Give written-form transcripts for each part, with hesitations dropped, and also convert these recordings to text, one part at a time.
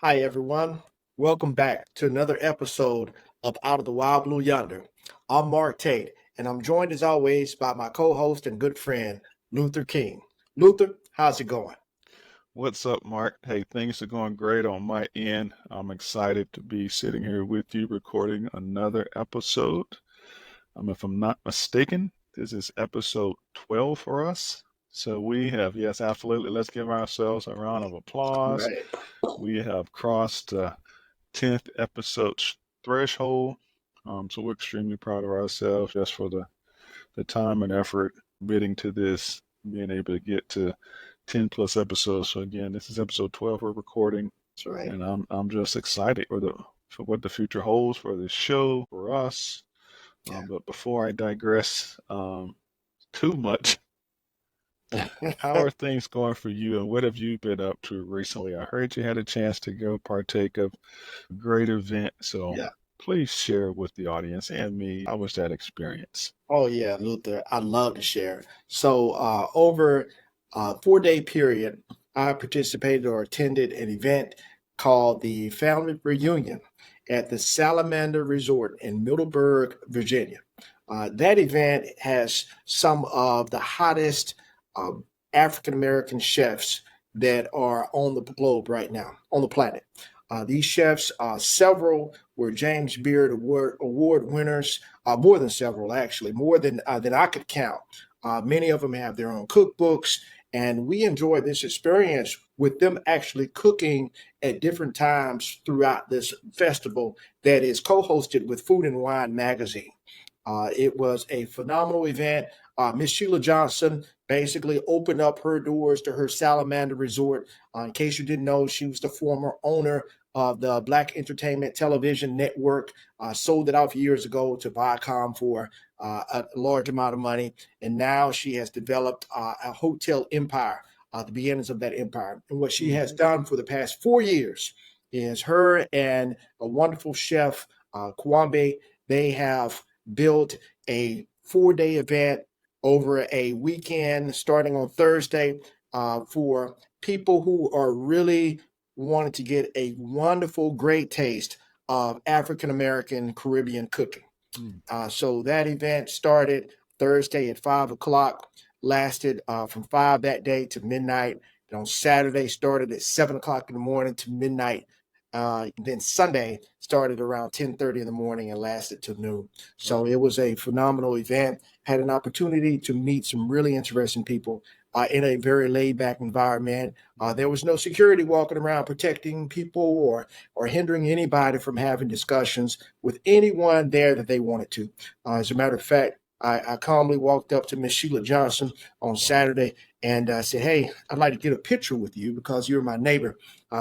Hi, everyone. Welcome back to another episode of Out of the Wild Blue Yonder. I'm Mark Tate, and I'm joined as always by my co host and good friend, Luther King. Luther, how's it going? What's up, Mark? Hey, things are going great on my end. I'm excited to be sitting here with you recording another episode. If I'm not mistaken, this is episode 12 for us. So we have, yes, absolutely. Let's give ourselves a round of applause. Right. We have crossed the 10th episode threshold. So we're extremely proud of ourselves just for the time and effort committing to this, being able to get to 10 plus episodes. So again, this is episode 12 we're recording, That's right. and I'm just excited for what the future holds for this show, for us. But before I digress too much, how Yeah. are things going for you, and what have you been up to recently? I heard you had a chance to go partake of a great event, so Yeah. please share with the audience and me, how was that experience? Oh, yeah, Luther. I'd love to share. Over a 4 day period, I participated or attended an event called the Family Reunion at the Salamander Resort in Middleburg, Virginia. That event has some of the hottest uh, African American chefs that are on the globe right now, on the planet. These chefs, several were James Beard Award winners, more than several, actually, more than I could count. Many of them have their own cookbooks, and we enjoyed this experience with them actually cooking at different times throughout this festival that is co-hosted with Food and Wine magazine. It was a phenomenal event. Miss Sheila Johnson basically opened up her doors to her Salamander Resort. In case you didn't know, she was the former owner of the Black Entertainment Television Network, sold it off years ago to Viacom for a large amount of money. And now she has developed a hotel empire, the beginnings of that empire. And what she has done for the past 4 years is her and a wonderful chef, Kwame, they have built a 4 day event over a weekend starting on Thursday for people who are really wanting to get a wonderful, great taste of African American Caribbean cooking. Mm. So that event started Thursday at 5 o'clock, lasted from 5 that day to midnight. And on Saturday, started at 7 o'clock in the morning to midnight. Then Sunday started around 10:30 in the morning and lasted till noon. So Wow. it was a phenomenal event. Had an opportunity to meet some really interesting people in a very laid back environment. There was no security walking around protecting people or hindering anybody from having discussions with anyone there that they wanted to. As a matter of fact, I calmly walked up to Miss Sheila Johnson on Wow. Saturday and said, "Hey, I'd like to get a picture with you because you're my neighbor.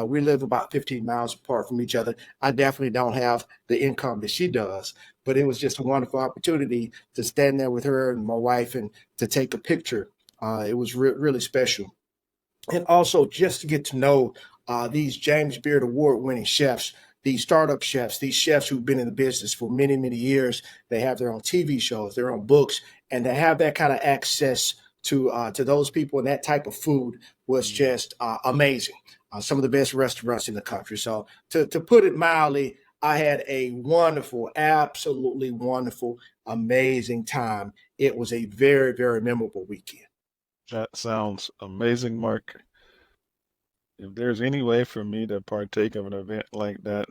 We live about 15 miles apart from each other. I definitely don't have the income that she does, but it was just a wonderful opportunity to stand there with her and my wife and to take a picture. It was really special. And also just to get to know these James Beard Award winning chefs, these startup chefs, these chefs who've been in the business for many, many years. They have their own TV shows, their own books, and to have that kind of access to those people and that type of food was Mm. just amazing. Some of the best restaurants in the country. So to put it mildly, I had a wonderful, absolutely wonderful, amazing time. It was a very, very memorable weekend. That sounds amazing, Mark. If there's any way for me to partake of an event like that,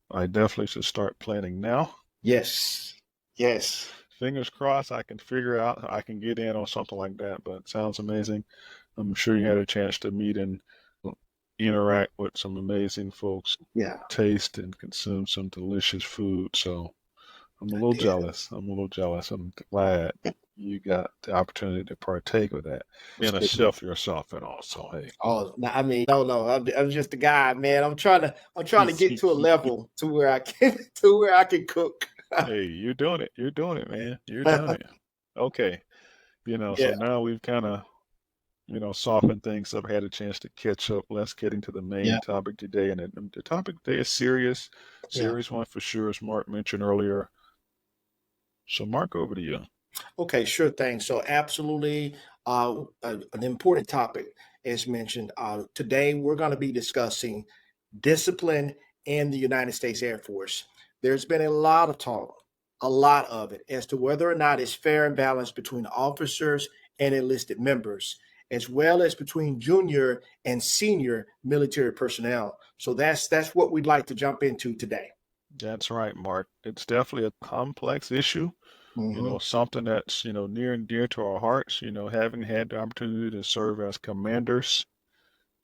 I definitely should start planning now. Yes, yes. Fingers crossed I can figure out I can get in on something like that, but it sounds amazing. I'm sure you had a chance to meet and interact with some amazing folks, Yeah, taste and consume some delicious food. So I'm a I little did. jealous. I'm a little jealous. I'm glad you got the opportunity to partake of that. Was Being a good. chef yourself and all, so hey. Oh, no, I mean, no. I'm just a guy, man. I'm trying to get to a level to where I can to where I can cook. Hey, you're doing it. You're doing it, man. You're doing it. Okay. So Yeah, now we've kind of, softened things up, had a chance to catch up. Let's get into the yeah, main topic today. And the topic today is serious, yeah. serious one for sure, as Mark mentioned earlier. So, Mark, over to you. Okay, sure thing. So, absolutely, an important topic, as mentioned. Today, we're going to be discussing discipline in the United States Air Force. There's been a lot of talk, a lot of it, as to whether or not it's fair and balanced between officers and enlisted members, as well as between junior and senior military personnel. So that's what we'd like to jump into today. That's right, Mark. It's definitely a complex issue, Hmm. something that's, near and dear to our hearts, having had the opportunity to serve as commanders,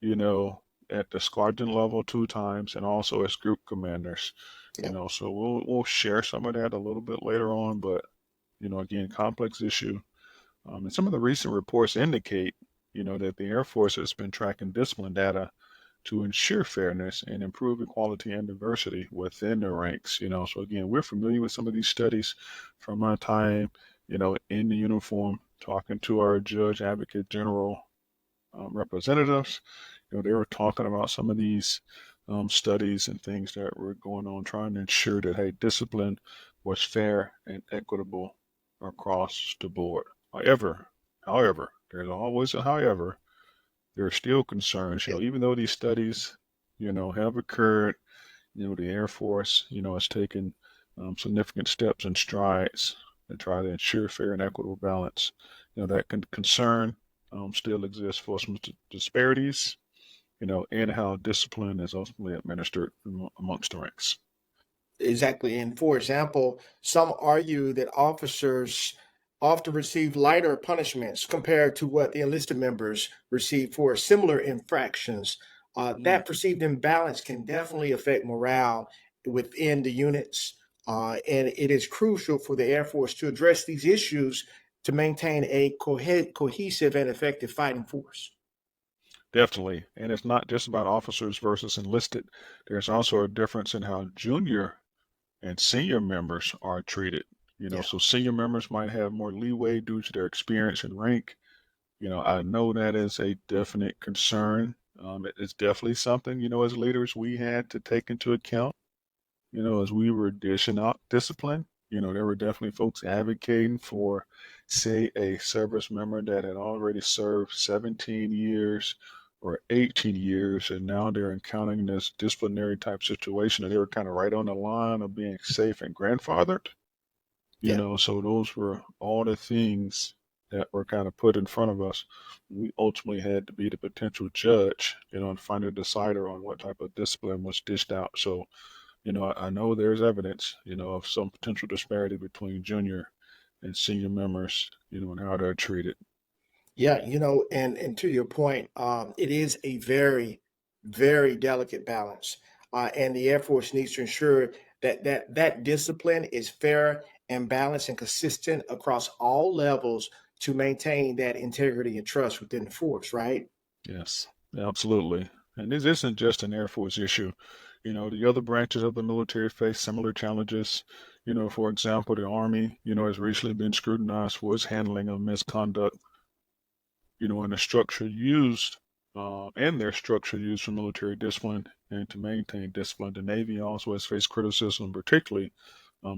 you know, at the squadron level 2 times and also as group commanders, Yeah. so we'll share some of that a little bit later on, but, again, complex issue. And some of the recent reports indicate, that the Air Force has been tracking discipline data to ensure fairness and improve equality and diversity within the ranks. So again, we're familiar with some of these studies from our time, in the uniform, talking to our judge, advocate general representatives. They were talking about some of these studies and things that were going on, trying to ensure that, hey, discipline was fair and equitable across the board. However, there's always a however. There are still concerns, Yeah. even though these studies, have occurred, the Air Force, has taken significant steps and strides to try to ensure fair and equitable balance. That concern still exists for some disparities, in how discipline is ultimately administered amongst the ranks. Exactly. And for example, some argue that officers often receive lighter punishments compared to what the enlisted members receive for similar infractions. Mm, That perceived imbalance can definitely affect morale within the units. And it is crucial for the Air Force to address these issues to maintain a cohesive and effective fighting force. definitely. And it's not just about officers versus enlisted. There's also a difference in how junior and senior members are treated. Yeah. So senior members might have more leeway due to their experience and rank. I know that is a definite concern. It's definitely something, as leaders we had to take into account, as we were dishing out discipline. There were definitely folks advocating for, say, a service member that had already served 17 years or 18 years, and now they're encountering this disciplinary type situation, and they were kind of right on the line of being safe and grandfathered. Yeah. So those were all the things that were kind of put in front of us. We ultimately had to be the potential judge, and find a decider on what type of discipline was dished out. So, I know there's evidence, of some potential disparity between junior and senior members, and how they're treated. Yeah, and to your point, it is a very, very delicate balance, and the Air Force needs to ensure that discipline is fair and balanced and consistent across all levels to maintain that integrity and trust within the force. Right? Yes, absolutely. And this isn't just an Air Force issue. The other branches of the military face similar challenges. For example, the Army, has recently been scrutinized for its handling of misconduct, and the structure used, and their structure used for military discipline and to maintain discipline. The Navy also has faced criticism, particularly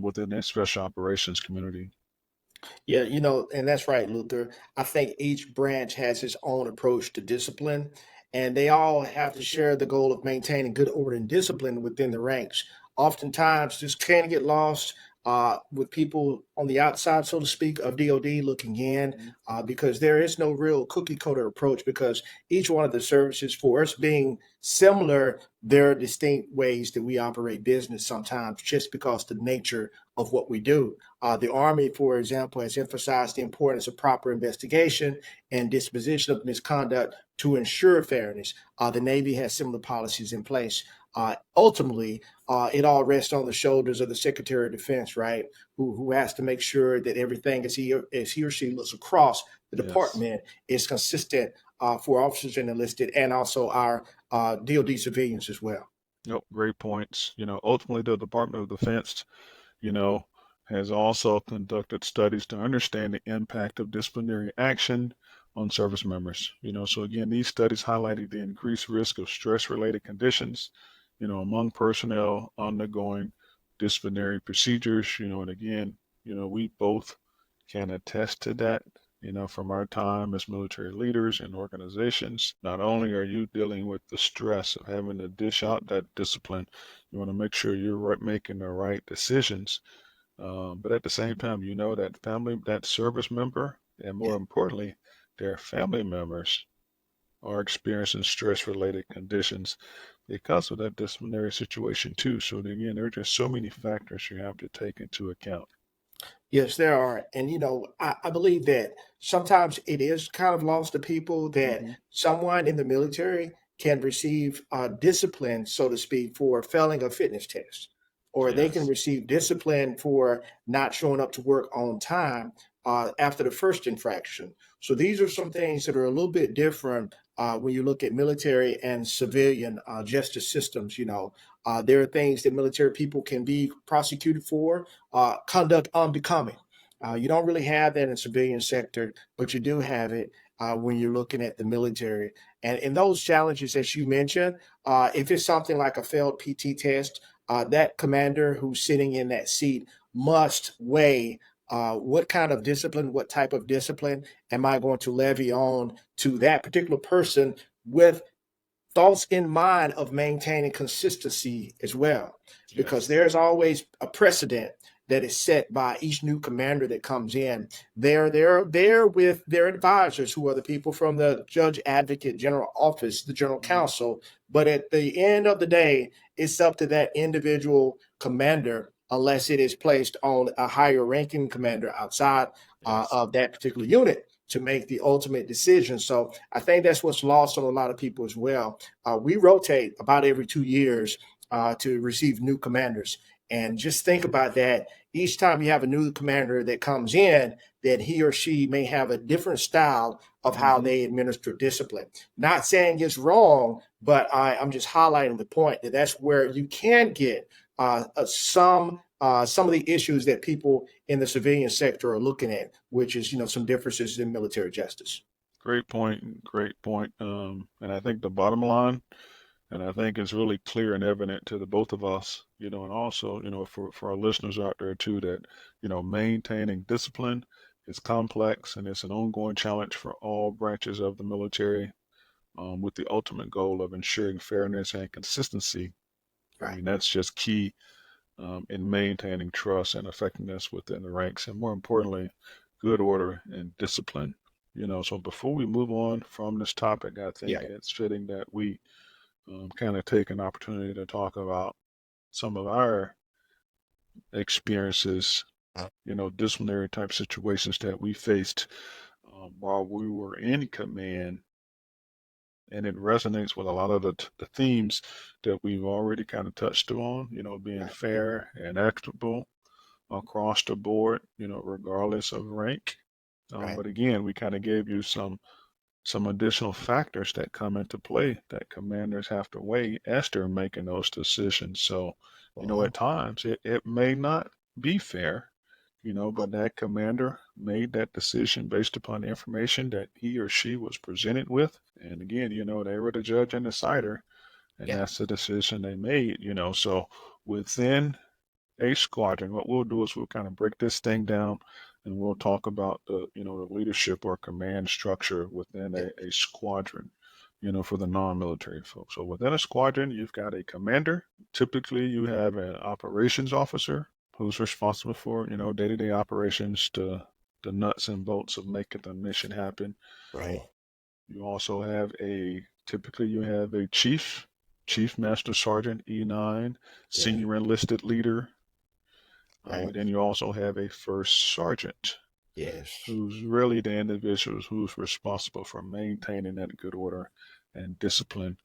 within that special operations community. Yeah, and that's right, Luther. I think each branch has its own approach to discipline, and they all have to share the goal of maintaining good order and discipline within the ranks. Oftentimes, this can get lost with people on the outside, so to speak, of DoD looking in, Mhm. because there is no real cookie cutter approach. Because each one of the services, for us being similar, there are distinct ways that we operate business sometimes, just because the nature of what we do. The Army, for example, has emphasized the importance of proper investigation and disposition of misconduct to ensure fairness. The Navy has similar policies in place. Ultimately, it all rests on the shoulders of the Secretary of Defense, right? Who has to make sure that everything as he or she looks across the Yes. department is consistent for officers and enlisted, and also our DoD civilians as well. Nope, great points. Ultimately, the Department of Defense, you know, has also conducted studies to understand the impact of disciplinary action on service members. So again, these studies highlighted the increased risk of stress-related conditions, among personnel undergoing disciplinary procedures, and again, we both can attest to that. From our time as military leaders and organizations, not only are you dealing with the stress of having to dish out that discipline, you want to make sure you're making the right decisions. But at the same time, that family, that service member, and Yeah. more importantly, their family members are experiencing stress-related conditions because of that disciplinary situation too. So again, there are just so many factors you have to take into account. Yes, there are. And, I believe that sometimes it is kind of lost to people that Hmm. someone in the military can receive discipline, so to speak, for failing a fitness test, or they can Yes. receive discipline for not showing up to work on time after the first infraction. So these are some things that are a little bit different when you look at military and civilian justice systems. There are things that military people can be prosecuted for conduct unbecoming. You don't really have that in the civilian sector, but you do have it when you're looking at the military. And in those challenges, as you mentioned, if it's something like a failed PT test, that commander who's sitting in that seat must weigh what kind of discipline, what type of discipline am I going to levy on to that particular person with thoughts in mind of maintaining consistency as well, because Yes. there's always a precedent that is set by each new commander that comes in. They're there with their advisors, who are the people from the judge advocate general office, the general Hmm. counsel. But at the end of the day, it's up to that individual commander, unless it is placed on a higher ranking commander outside Yes. of that particular unit, to make the ultimate decision. So I think that's what's lost on a lot of people as well. We rotate about every 2 years to receive new commanders. And just think about that. Each time you have a new commander that comes in, that he or she may have a different style of how Hmm. they administer discipline. Not saying it's wrong, but I'm just highlighting the point that that's where you can get some of the issues that people in the civilian sector are looking at, which is some differences in military justice. Great point. Great point. And I think the bottom line, and I think it's really clear and evident to the both of us, and also, for our listeners out there too, that, maintaining discipline is complex and it's an ongoing challenge for all branches of the military, with the ultimate goal of ensuring fairness and consistency. I Right. mean, that's just key, in maintaining trust and effectiveness within the ranks, and more importantly, good order and discipline. So before we move on from this topic, I think Yeah. it's fitting that we kind of take an opportunity to talk about some of our experiences, disciplinary type situations that we faced while we were in command. And it resonates with a lot of the themes that we've already kind of touched on, being Right. fair and equitable across the board, regardless of rank. Right. But again, we kind of gave you some additional factors that come into play that commanders have to weigh as they're making those decisions. So, Uh-huh. at times it may not be fair, but that commander made that decision based upon the information that he or she was presented with. And again, they were the judge and decider, and Yeah. that's the decision they made. So within a squadron, what we'll do is we'll kind of break this thing down and we'll talk about the leadership or command structure within Yeah. a squadron, for the non-military folks. So within a squadron, you've got a commander. Typically, you have an operations officer who's responsible for, day-to-day operations, the nuts and bolts of making the mission happen. Right. You also have typically you have a chief master sergeant, E9, Yeah. senior enlisted leader, Right. and then you also have a first sergeant, Yes. who's really the individual who's responsible for maintaining that good order and discipline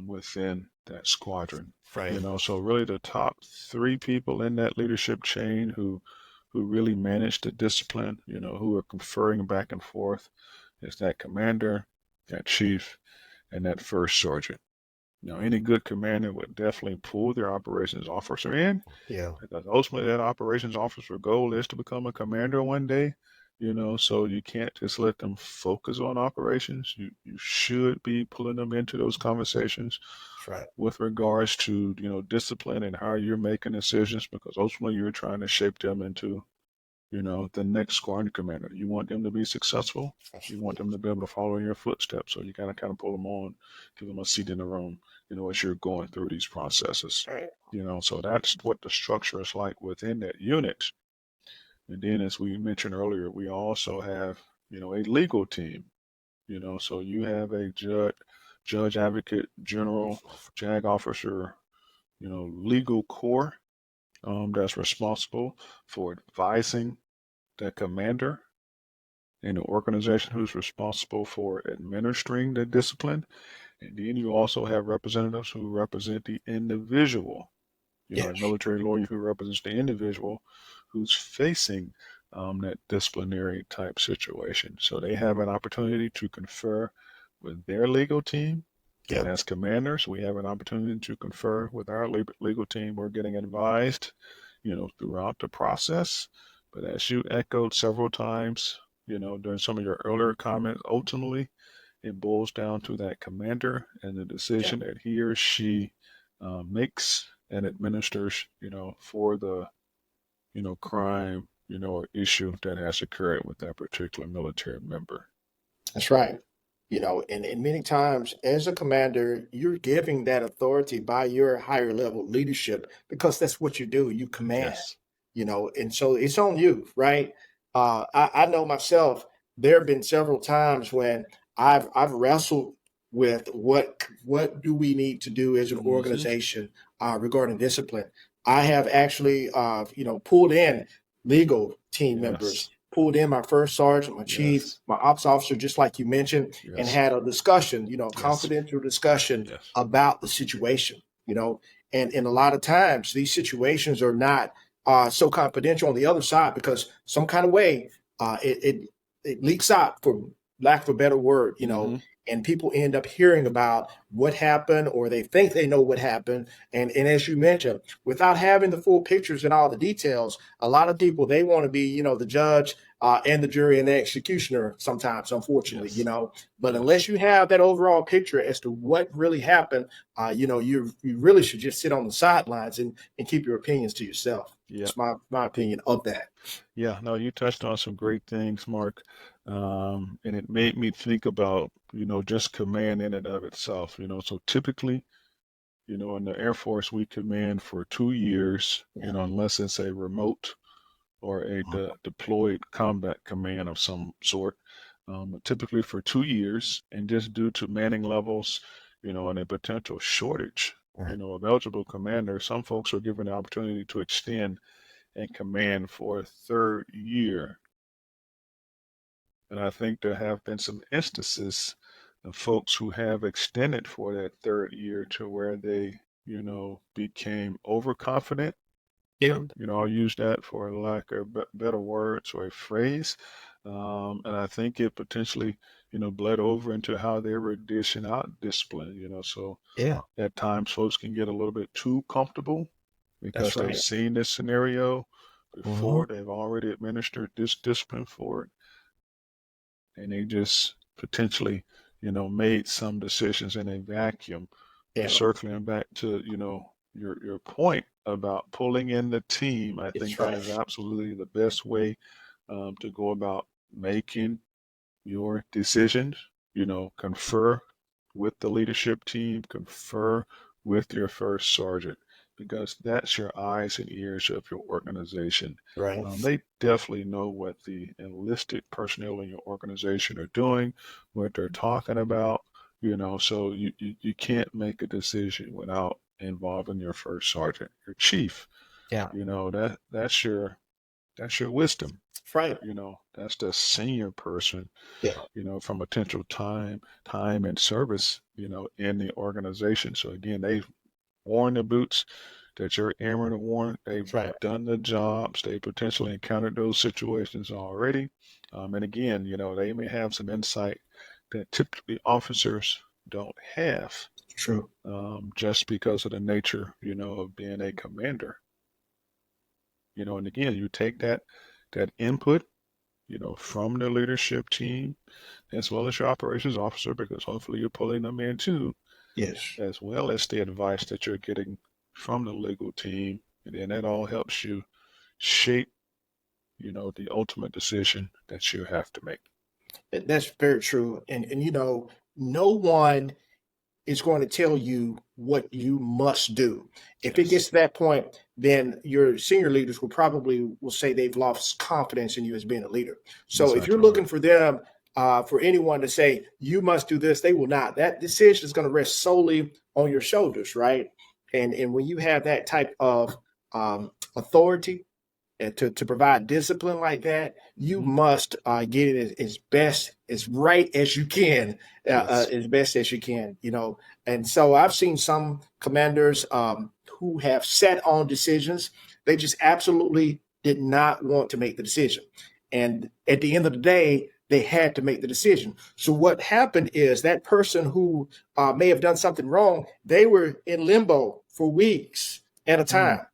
within that squadron. Right. So really the top three people in that leadership chain who really manage the discipline, who are conferring back and forth, is that commander, that chief, and that first sergeant. Any good commander would definitely pull their operations officer in, Yeah. because ultimately that operations officer goal is to become a commander one day. So you can't just let them focus on operations. You should be pulling them into those conversations That's right. with regards to, discipline and how you're making decisions, because ultimately you're trying to shape them into, the next squadron commander. You want them to be successful. You want them to be able to follow in your footsteps. So you got to kind of pull them on, give them a seat in the room, as you're going through these processes. Right. So that's what the structure is like within that unit. And then, as we mentioned earlier, we also have, a legal team. So you have a judge, advocate, general, JAG officer, legal corps that's responsible for advising the commander in the organization who's responsible for administering the discipline. And then you also have representatives who represent the individual, a Yes. military lawyer who represents the individual who's facing that disciplinary type situation. So they have an opportunity to confer with their legal team. And Yep. as commanders, we have an opportunity to confer with our legal team. We're getting advised, throughout the process. But as you echoed several times, during some of your earlier comments, ultimately it boils down to that commander and the decision Yep. that he or she makes and administers, for the, crime, or issue that has occurred with that particular military member. That's right. And many times as a commander, you're giving that authority by your higher level leadership because that's what you do. You command, Yes. and so it's on you, right? I know myself, there have been several times when I've wrestled with what do we need to do as an Mm-hmm. organization regarding discipline. I have actually, pulled in legal team members, Yes. pulled in my first sergeant, my chief, Yes. my ops officer, just like you mentioned, and Yes. had a discussion, Yes. confidential discussion Yes. about the situation, and a lot of times these situations are not so confidential on the other side because some kind of way it leaks out, for lack of a better word, Mm-hmm. and people end up hearing about what happened, or they think they know what happened, and as you mentioned, without having the full pictures and all the details, a lot of people, they want to be, the judge and the jury and the executioner sometimes, unfortunately, Yes. but Yes. unless you have that overall picture as to what really happened, you really should just sit on the sidelines and keep your opinions to yourself. Yeah. It's my opinion of that. Yeah. No, you touched on some great things, Mark. And it made me think about, just command in and of itself. So typically, in the Air Force, we command for 2 years, Yeah. unless it's a remote or a deployed combat command of some sort, typically for 2 years. And just due to manning levels, and a potential shortage, Right. of eligible commanders, some folks are given the opportunity to extend and command for a third year. And I think there have been some instances of folks who have extended for that third year to where they, became overconfident. Yeah. I'll use that for lack of better words or a phrase. And I think it potentially, bled over into how they were dishing out discipline, So Yeah. at times folks can get a little bit too comfortable That's because they've right. seen this scenario Mm-hmm. before. They've already administered this discipline for it, and they just potentially, made some decisions in a vacuum. But Yeah. circling back to, your point about pulling in the team, I think That's that right. is absolutely the best way to go about making your decisions. Confer with the leadership team, confer with your first sergeant, because that's your eyes and ears of your organization. Right. They definitely know what the enlisted personnel in your organization are doing, what they're talking about, so you can't make a decision without involving your first sergeant, your chief. Yeah. That's your wisdom. Right. That's the senior person, Yeah. from potential time and service, in the organization. So again, they've worn the boots that you're aiming to warn. They've That's right. done the jobs. They potentially encountered those situations already. And again, they may have some insight that typically officers don't have, True. just because of the nature, of being a commander. And again, you take that input, from the leadership team, as well as your operations officer, because hopefully you're pulling them in too, Yes. as well as the advice that you're getting from the legal team. And then that all helps you shape the ultimate decision that you have to make. That's very true. And no one is going to tell you what you must do. If it gets Yes. to that point, then your senior leaders will say they've lost confidence in you as being a leader. So if you're Exactly right. looking for them, for anyone to say you must do this, they will not. That decision is going to rest solely on your shoulders, right? And when you have that type of authority, and to provide discipline like that, you Hmm. must get it as best, as right as you can, Yes. as best as you can, And so I've seen some commanders who have sat on decisions. They just absolutely did not want to make the decision. And at the end of the day, they had to make the decision. So what happened is that person who may have done something wrong, they were in limbo for weeks at a Mm. time.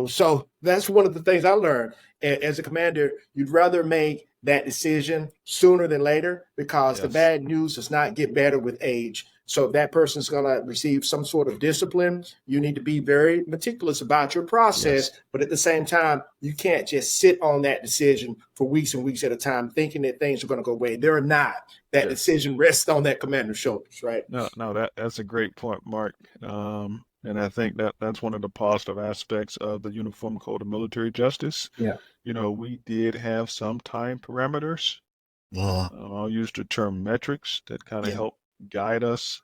So that's one of the things I learned as a commander. You'd rather make that decision sooner than later because the Yes. bad news does not get better with age. So if that person's going to receive some sort of discipline, you need to be very meticulous about your process. Yes. But at the same time, you can't just sit on that decision for weeks and weeks at a time thinking that things are going to go away. They're not. That Yes. decision rests on that commander's shoulders, right? No, no, that's a great point, Mark. And I think that's one of the positive aspects of the Uniform Code of Military Justice. Yeah. We did have some time parameters. I'll use the term metrics that kind of Yeah. help guide us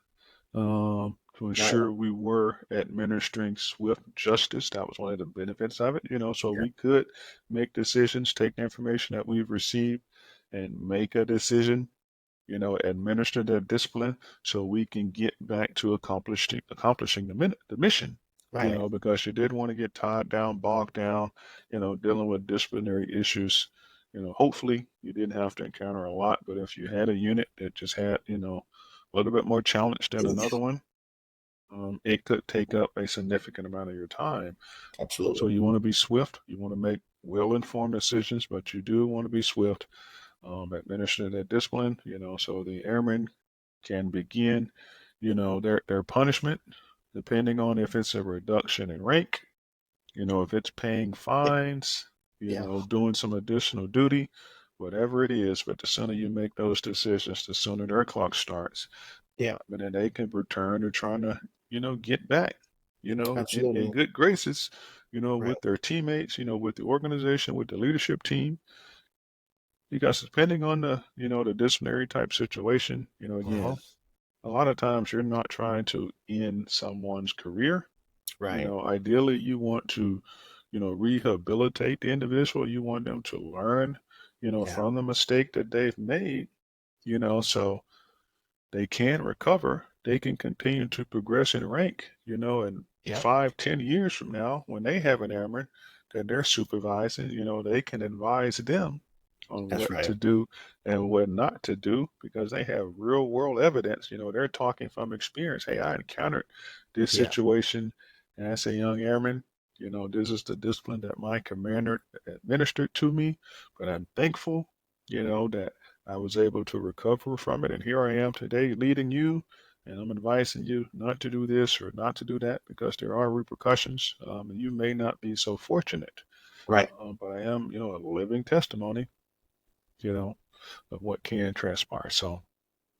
to Right. ensure we were administering swift justice. That was one of the benefits of it, so Yeah. we could make decisions, take the information that we've received, and make a decision, administer that discipline so we can get back to accomplishing the mission, Right. because you did want to get tied down, bogged down, dealing with disciplinary issues. Hopefully you didn't have to encounter a lot, but if you had a unit that just had, a little bit more challenge than another one, it could take up a significant amount of your time. So Absolutely. you want to be swift. You want to make well-informed decisions, but you do want to be swift, administer that discipline, so the airmen can begin, their punishment, depending on if it's a reduction in rank, if it's paying Yeah. fines, Yeah. doing some additional duty, whatever it is. But the sooner you make those decisions, the sooner their clock starts. Yeah. And then they can return to trying to, get back, in Absolutely. good graces, Right. with their teammates, with the organization, with the leadership team. Because depending on the disciplinary type situation, Uh-huh. again, a lot of times you're not trying to end someone's career. Right. Ideally you want to, rehabilitate the individual. You want them to learn, Yeah. from the mistake that they've made, so they can recover. They can continue to progress in rank, and Yeah. 5, 10 years from now, when they have an airman that they're supervising, they can advise them on That's what right. to do and what not to do because they have real world evidence. They're talking from experience. Hey, I encountered this Yeah. situation as a young airman. This is the discipline that my commander administered to me, but I'm thankful, that I was able to recover from it. And here I am today leading you, and I'm advising you not to do this or not to do that because there are repercussions. And you may not be so fortunate, Right. but I am, a living testimony, you know, of what can transpire. So,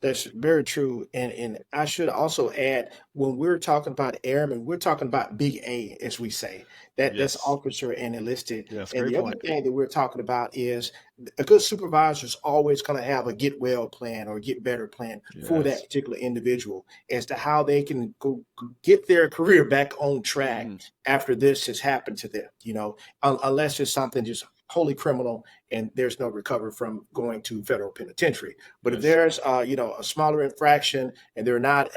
That's very true. And I should also add, when we're talking about airmen, we're talking about big A, as we say. That's yes, officer and enlisted. yes, And great the other point. thing that we're talking about is a good supervisor is always going to have a get well plan or get better plan for that Yes. particular individual as to how they can go get their career back on track Hmm. after this has happened to them, unless it's something just wholly criminal and there's no recovery from going to federal penitentiary. But if Yes. there's, a smaller infraction and they're not,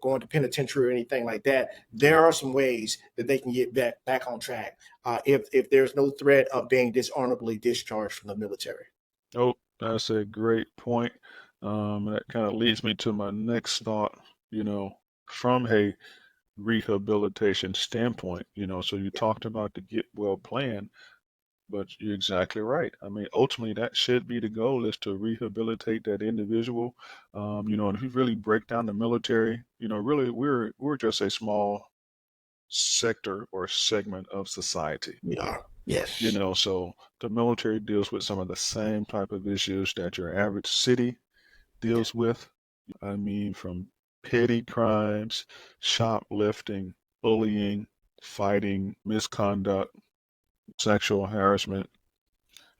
going to penitentiary or anything like that, there Right. are some ways that they can get back on track if there's no threat of being dishonorably discharged from the military. Oh, that's a great point. That kind of leads me to my next thought, from a rehabilitation standpoint, so you Yeah, talked about the get well plan. But you're exactly right. I mean, ultimately, that should be the goal is to rehabilitate that individual. And if you really break down the military, really, we're just a small sector or segment of society. We are. Yes. So the military deals with some of the same type of issues that your average city deals with. I mean, from petty crimes, shoplifting, bullying, fighting, misconduct, sexual harassment.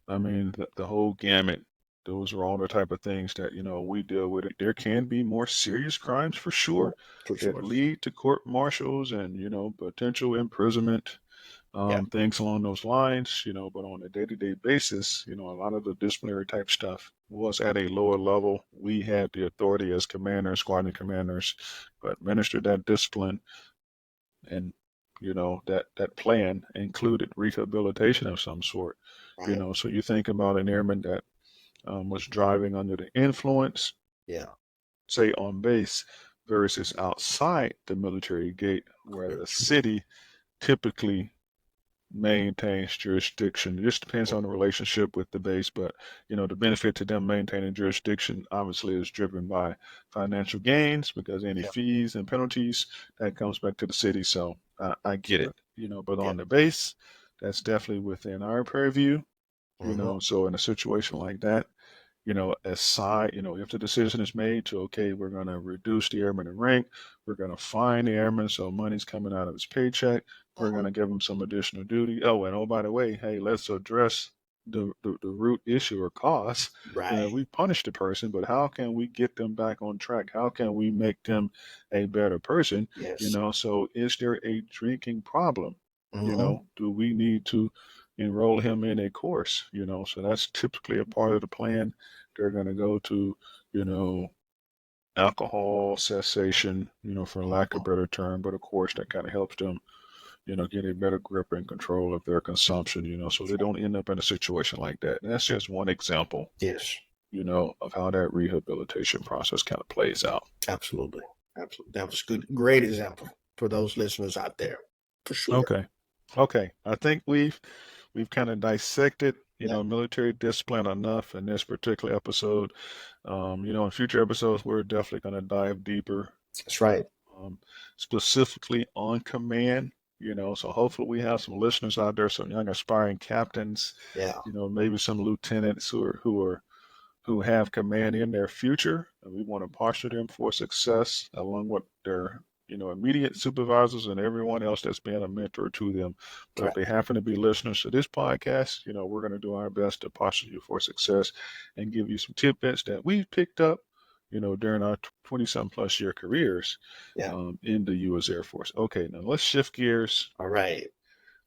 I mean, the whole gamut. Those are all the type of things that, we deal with. There can be more serious crimes for Yeah, sure for that sure. lead to court martials and, potential imprisonment, Yeah. things along those lines, but on a day-to-day basis, a lot of the disciplinary type stuff was at a lower level. We had the authority as commanders, squadron commanders, to administer that discipline. And, that plan included rehabilitation of some sort. Right. So you think about an airman that was driving under the influence, Yeah. say on base, versus outside the military gate, where Very the true. city typically maintains jurisdiction. It just depends on the relationship with the base, but the benefit to them maintaining jurisdiction obviously is driven by financial gains because any Yeah. fees and penalties that comes back to the city. So I get Sure. it, but Yeah. on the base, that's definitely within our purview. Hmm. So in a situation like that, aside, if the decision is made to, okay, we're going to reduce the airman in rank, we're going to fine the airman so money's coming out of his paycheck, we're going Hmm. to give him some additional duty. Oh, and by the way, hey, let's address the root issue or cause. Right. We punish the person, but how can we get them back on track? How can we make them a better person? Yes. So is there a drinking problem? Hmm. Do we need to enroll him in a course? So that's typically a part of the plan. They're going to go to, you know, alcohol cessation, for lack of a better term, but of course that kind of helps them, get a better grip and control of their consumption, so they don't end up in a situation like that. And that's just one example, Yes. of how that rehabilitation process kind of plays out. Absolutely. Absolutely. That was good. Great example for those listeners out there. For sure. Okay. Okay. I think we've kind of dissected, Yeah. military discipline enough in this particular episode. In future episodes, we're definitely going to dive deeper, That's right. um, specifically on command. So hopefully we have some listeners out there, some young aspiring captains, Yeah. maybe some lieutenants who have command in their future, and we want to posture them for success along with their immediate supervisors and everyone else that's been a mentor to them. But if Right. they happen to be listeners to this podcast, we're going to do our best to posture you for success and give you some tidbits that we've picked up during our 20-some plus year careers Yeah. in the U.S. Air Force. Okay, now let's shift gears. All right.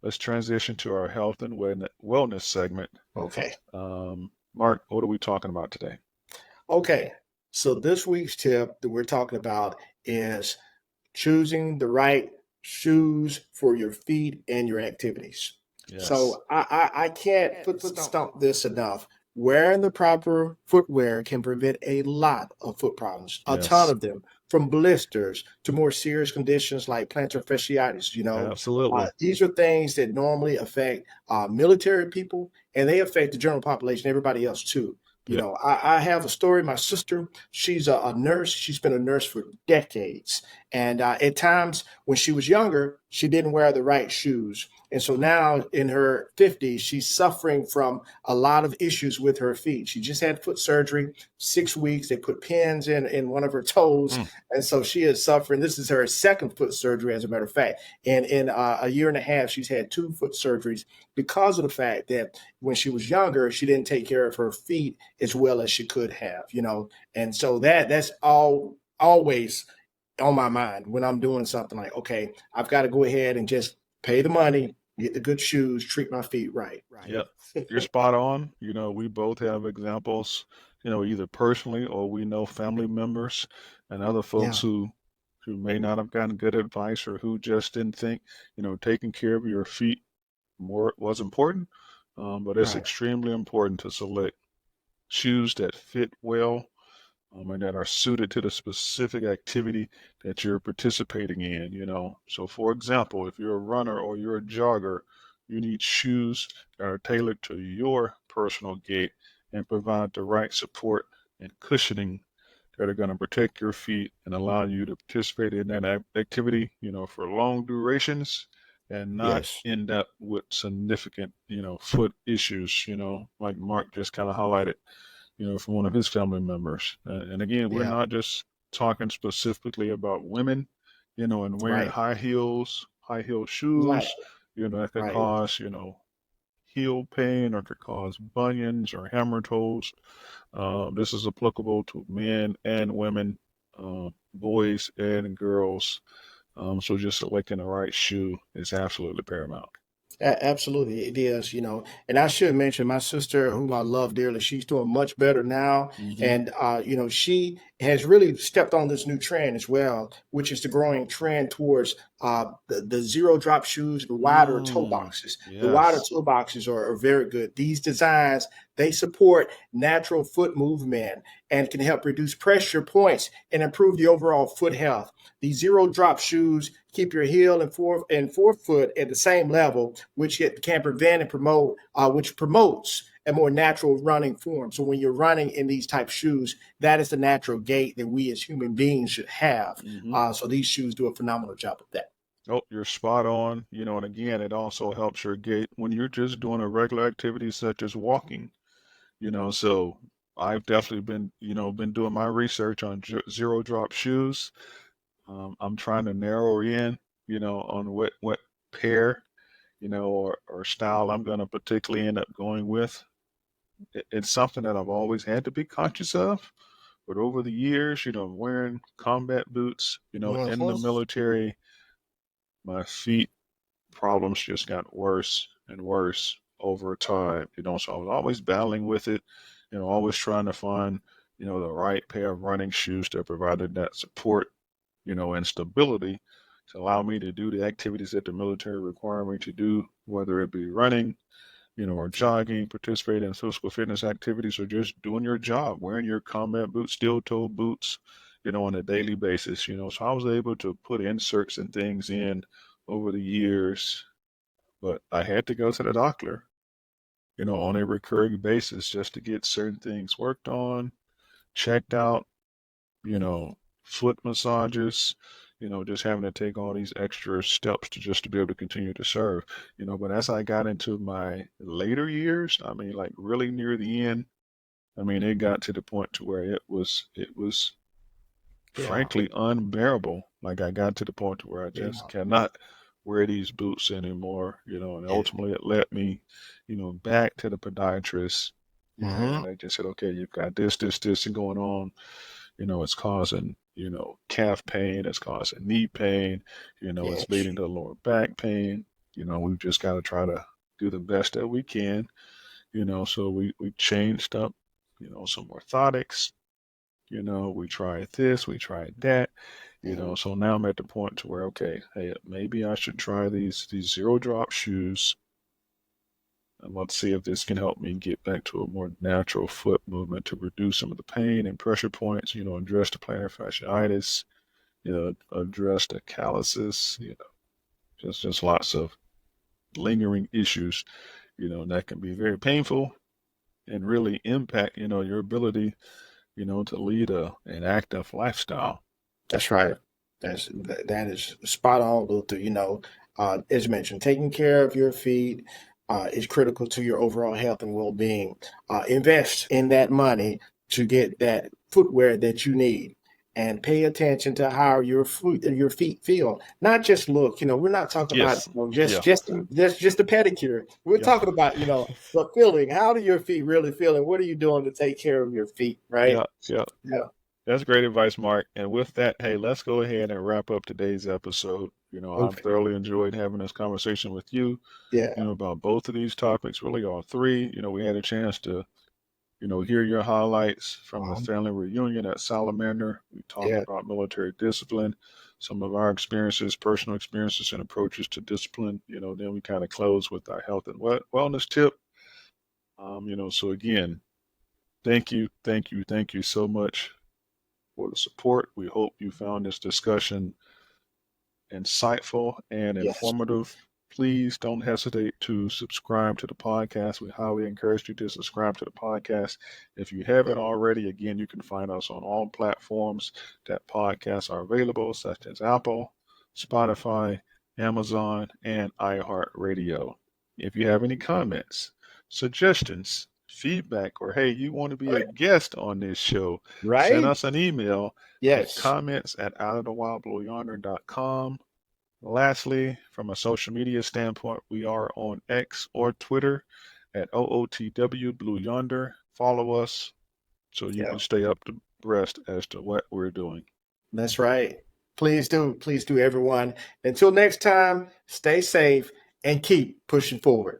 Let's transition to our health and wellness segment. Okay. Mark, what are we talking about today? Okay. So this week's tip that we're talking about is choosing the right shoes for your feet and your activities. Yes. So I can't foot stomp this enough. Wearing the proper footwear can prevent a lot of foot problems, a ton Yes. of them, from blisters to more serious conditions like plantar fasciitis. Absolutely. These are things that normally affect military people, and they affect the general population, everybody else too. Yeah. I have a story. My sister, she's a nurse. She's been a nurse for decades. And at times when she was younger, she didn't wear the right shoes. And so now in her 50s, she's suffering from a lot of issues with her feet. She just had foot surgery, 6 weeks. They put pins in one of her toes. Mm. And so she is suffering. This is her second foot surgery, as a matter of fact. And in a year and a half, she's had 2 foot surgeries because of the fact that when she was younger, she didn't take care of her feet as well as she could have. And so that's always on my mind when I'm doing something like, okay, I've got to go ahead and just pay the money, get the good shoes, treat my feet right. Right. Yep. You're spot on. We both have examples, either personally or we know family members and other folks Yeah. who may not have gotten good advice or who just didn't think, taking care of your feet more was important. But it's Right. extremely important to select shoes that fit well, and that are suited to the specific activity that you're participating in. So for example, if you're a runner or you're a jogger, you need shoes that are tailored to your personal gait and provide the right support and cushioning that are going to protect your feet and allow you to participate in that activity, for long durations and not Yes. end up with significant, foot issues, like Mark just kind of highlighted, from one of his family members. And again, we're Yeah. not just talking specifically about women, and wearing Right. high heel Right. shoes, that could Right. cause, heel pain or could cause bunions or hammer toes. This is applicable to men and women, boys and girls. So just selecting the right shoe is absolutely paramount. Absolutely, it is, and I should mention my sister, whom I love dearly. She's doing much better now, Mm-hmm. and she has really stepped on this new trend as well, which is the growing trend towards the zero drop shoes, the wider toe boxes. The wider Yes. toe boxes are very good. These designs, they support natural foot movement and can help reduce pressure points and improve the overall foot health. These zero drop shoes keep your heel and forefoot at the same level, which can prevent and promote, which promotes a more natural running form. So when you're running in these type of shoes, that is the natural gait that we as human beings should have. Mm-hmm. So these shoes do a phenomenal job of that. Oh, you're spot on. And again, it also helps your gait when you're just doing a regular activity such as walking. So I've definitely been doing my research on zero drop shoes. I'm trying to narrow in, on what pair, or style I'm going to particularly end up going with. It's something that I've always had to be conscious of. But over the years, wearing combat boots, in the Mhm. military, my feet problems just got worse and worse over time. So I was always battling with it, always trying to find, the right pair of running shoes that provided that support, and stability to allow me to do the activities that the military require me to do, whether it be running, or jogging, participating in physical fitness activities, or just doing your job, wearing your combat boots, steel toe boots, on a daily basis, So I was able to put inserts and things in over the years, but I had to go to the doctor, on a recurring basis just to get certain things worked on, checked out, you know, foot massages, just having to take all these extra steps to be able to continue to serve, but as I got into my later years, I mean, like really near the end, I mean, it got to the point to where it was Yeah. frankly unbearable. Like I got to the point to where I just Yeah. cannot wear these boots anymore, and Yeah. ultimately it led me, back to the podiatrist, Hmm. and they just said, okay, you've got this going on, it's causing, calf pain, it's causing knee pain, it's Yes. leading to lower back pain. We've just got to try to do the best that we can, so we changed up, some orthotics, we tried this, we tried that, Mhm. so now I'm at the point to where, okay, hey, maybe I should try these zero drop shoes and let's see if this can help me get back to a more natural foot movement to reduce some of the pain and pressure points, address the plantar fasciitis, address the calluses, just lots of lingering issues, that can be very painful and really impact, your ability, to lead an active lifestyle. That's right. That is spot on, Luther. As mentioned, taking care of your feet is critical to your overall health and well-being. Invest in that money to get that footwear that you need, and pay attention to how your feet feel. Not just look. We're not talking about Yes. just Yeah. just a pedicure. We're Yeah. talking about the feeling. How do your feet really feel, and what are you doing to take care of your feet? Right? Yeah. Yeah. Yeah. That's great advice, Mark. And with that, hey, let's go ahead and wrap up today's episode. I've Okay. thoroughly enjoyed having this conversation with you, Yeah. about both of these topics, really all three. We had a chance to, hear your highlights from the Um, family reunion at Salamander. We talked yeah. about military discipline, some of our experiences, personal experiences, and approaches to discipline. Then we kind of close with our health and wellness tip. So again, thank you so much for the support. We hope you found this discussion insightful and Yes. informative. please don't hesitate to subscribe to the podcast. We highly encourage you to subscribe to the podcast. If you haven't already, again, you can find us on all platforms that podcasts are available, such as Apple, Spotify, Amazon, and iHeartRadio. If you have any comments, suggestions, feedback, or hey, you want to be a guest on this show, send us an email at comments@outofthewildblueyonder.com. Lastly, from a social media standpoint, we are on X or Twitter at OOTW Blue Yonder. Follow us so you can stay up to breast as to what we're doing. That's right. Please do, everyone. Until next time, stay safe and keep pushing forward.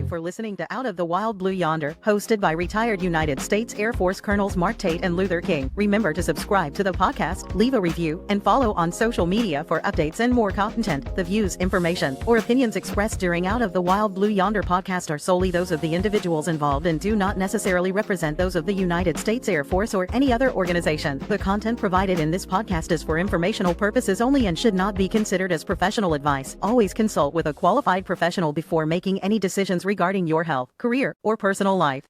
For listening to Out of the Wild Blue Yonder, hosted by retired United States Air Force Colonels Mark Tate and Luther King. Remember to subscribe to the podcast, leave a review, and follow on social media for updates and more content. The views, information, or opinions expressed during Out of the Wild Blue Yonder podcast are solely those of the individuals involved and do not necessarily represent those of the United States Air Force or any other organization. The content provided in this podcast is for informational purposes only and should not be considered as professional advice. Always consult with a qualified professional before making any decisions regarding your health, career, or personal life.